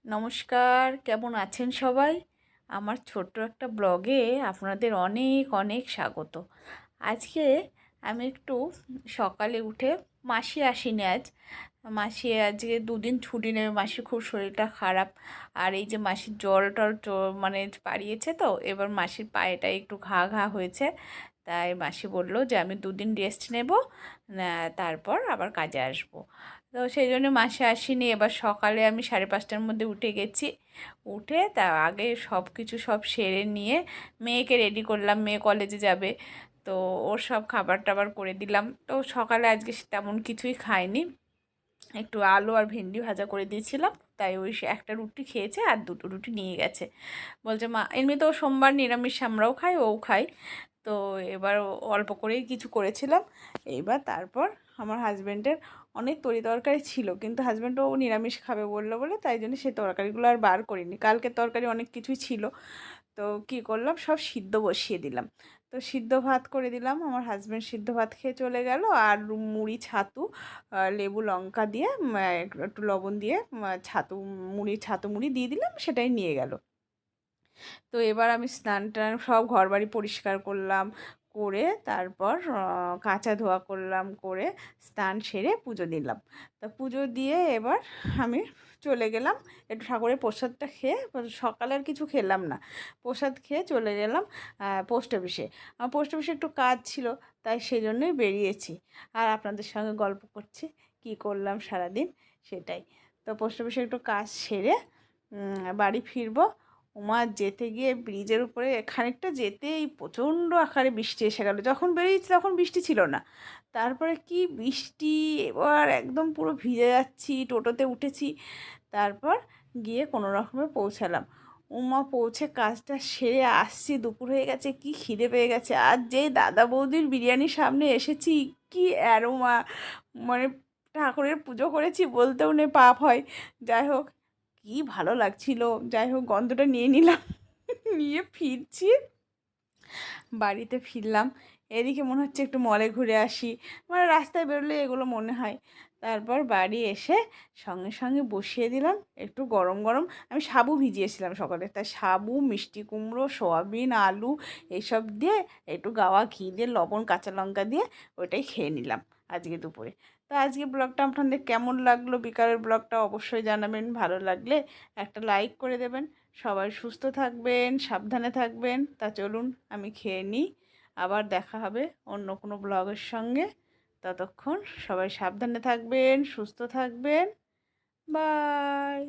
নমস্কার, কেমন আছেন সবাই? আমার ছোট্ট একটা ব্লগে আপনাদের অনেক অনেক স্বাগত। আজকে আমি একটু সকালে উঠে, মাসি আসেনি আজ। মাসি আজকে দুদিন ছুটি নেবে, মাসির খুব শরীরটা খারাপ। আর এই যে মাসির জল টল মানে পাড়িয়েছে, তো এবার মাসির পায়েটা একটু ঘা ঘা হয়েছে। তাই মাসি বলল যে আমি দুদিন রেস্ট নেব, তারপর আবার কাজে আসবো। তো সেই জন্য মাসে আসিনি। এবার সকালে আমি 5:30টার মধ্যে উঠে গেছি। উঠে তার আগে সব কিছু সব সেরে নিয়ে মেয়েকে রেডি করলাম, মেয়ে কলেজে যাবে। তো ওর সব খাবার টাবার করে দিলাম। তো সকালে আজকে তেমন কিছুই খাইনি, একটু আলু আর ভেন্ডি ভাজা করে দিয়েছিলাম। তাই ওই একটা রুটি খেয়েছে আর দুটো রুটি নিয়ে গেছে। বলছে মা, এমনিতেও সোমবার নিরামিষ আমরাও খাই, ও খাই। তো এবার অল্প করেই কিছু করেছিলাম। এইবার তারপর আমার হাজব্যান্ডের অনেক তরকারি ছিল, কিন্তু হাজব্যান্ডও নিরামিষ খাবে বললো বলে তাই জন্য সে তরকারিগুলো আর বার করিনি। কালকের তরকারি অনেক কিছুই ছিল। তো কি করলাম, সব সিদ্ধ বসিয়ে দিলাম। তো সিদ্ধ ভাত করে দিলাম, আমার হাজব্যান্ড সিদ্ধ ভাত খেয়ে চলে গেল। আর মুড়ি ছাতু, লেবু লঙ্কা দিয়ে একটু লবণ দিয়ে ছাতু ছাতু মুড়ি দিয়ে দিলাম, সেটাই নিয়ে গেল। তো এবার আমি স্নান টান সব ঘরবাড়ি পরিষ্কার করলাম, করে তারপর কাচা ধোয়া করলাম, করে স্নান সেরে পুজো দিলাম। তা পুজো দিয়ে এবার আমি চলে গেলাম একটু ঠাকুরের প্রসাদটা খেয়ে। সকালে আর কিছু খেলাম না, প্রসাদ খেয়ে চলে গেলাম পোস্ট অফিসে। আমার পোস্ট অফিসে একটু কাজ ছিল, তাই সেই জন্যই বেরিয়েছি। আর আপনাদের সঙ্গে গল্প করছি কি করলাম সারাদিন, সেটাই। তো পোস্ট অফিসে একটু কাজ সেরে বাড়ি ফিরবো। ওমা, যেতে গিয়ে ব্রিজের উপরে খানিকটা যেতেই প্রচণ্ড আকারে বৃষ্টি এসে গেল। যখন বেরিয়েছি তখন বৃষ্টি ছিল না, তারপরে কি বৃষ্টি! এবার একদম পুরো ভিজে যাচ্ছি, টোটোতে উঠেছি। তারপর গিয়ে কোনো রকমে পৌঁছালাম। ওমা, পৌঁছে কাজটা সেরে আসছি, দুপুর হয়ে গেছে, কি খিদে পেয়ে গেছে। আর যেই দাদা বৌদির বিরিয়ানির সামনে এসেছি, কি অ্যারোমা! মানে ঠাকুরের পুজো করেছি বলতেও নেই, পাপ হয়। যাই হোক, কি ভালো লাগছিল। যাই হোক, গন্ধটা নিয়ে নিলাম। নিয়ে ফিরছি, বাড়িতে ফিরলাম। এদিকে মনে হচ্ছে একটু মলে ঘুরে আসি, মানে রাস্তায় বেরোলে এগুলো মনে হয়। তারপর বাড়ি এসে সঙ্গে সঙ্গে বসিয়ে দিলাম একটু গরম গরম। আমি সাবু ভিজিয়েছিলাম সকালে, তাই সাবু, মিষ্টি কুমড়ো, সয়াবিন, আলু এইসব দিয়ে একটু গাওয়া ঘি দিয়ে, লবণ, কাঁচা লঙ্কা দিয়ে ওইটাই খেয়ে নিলাম আজকে দুপুরে। তো আজকে ব্লগটা আপনাদের কেমন লাগলো, বিকালের ব্লগটা অবশ্যই জানাবেন। ভালো লাগলে একটা লাইক করে দেবেন। সবাই সুস্থ থাকবেন, সাবধানে থাকবেন। তা চলুন আমি খেয়ে নিই, আবার দেখা হবে অন্য কোনো ব্লগের সঙ্গে। ততক্ষণ সবাই সাবধানে থাকবেন, সুস্থ থাকবেন। বাই।